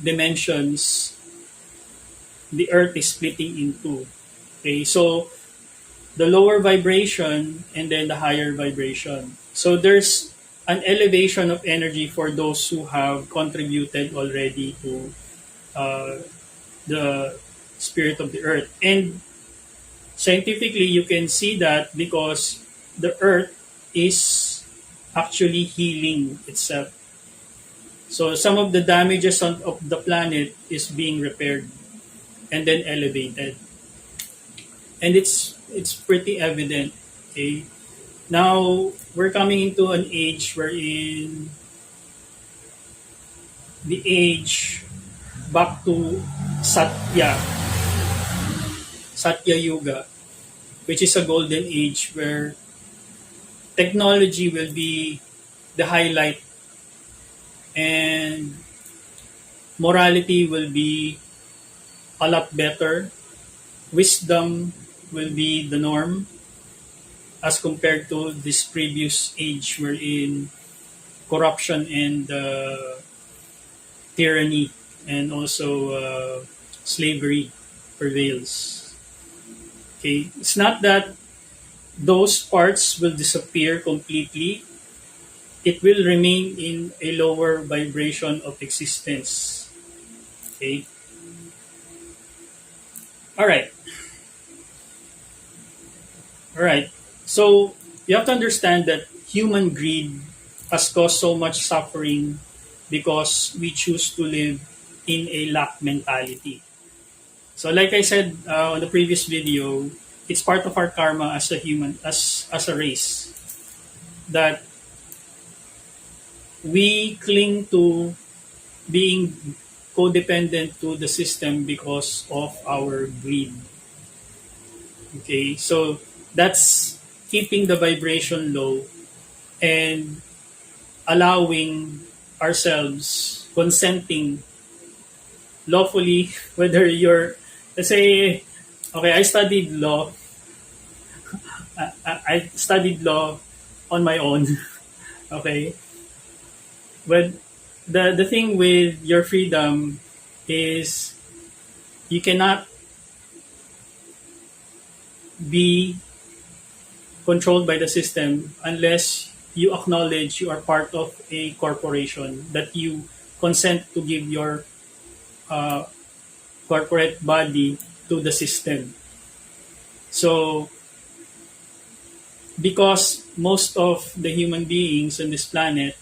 dimensions the earth is splitting into. Okay, so the lower vibration and then the higher vibration. So there's an elevation of energy for those who have contributed already to uh, the spirit of the earth. And scientifically, you can see that because the earth is actually healing itself. So some of the damages of the planet is being repaired and then elevated. And it's pretty evident. Okay, now we're coming into an age wherein the age back to Satya Yuga, which is a golden age where technology will be the highlight and morality will be a lot better. Wisdom will be the norm as compared to this previous age wherein corruption and tyranny and also slavery prevails. Okay, it's not that those parts will disappear completely. It will remain in a lower vibration of existence. Okay. All right. All right. So you have to understand that human greed has caused so much suffering because we choose to live in a lack mentality. So like I said on the previous video, it's part of our karma as a human, as a race, that we cling to being codependent to the system because of our greed. Okay, so that's keeping the vibration low and allowing ourselves consenting lawfully whether you're, let's say, okay, I studied law on my own. Okay, but the thing with your freedom is you cannot be controlled by the system unless you acknowledge you are part of a corporation, that you consent to give your uh, corporate body to the system. So because most of the human beings on this planet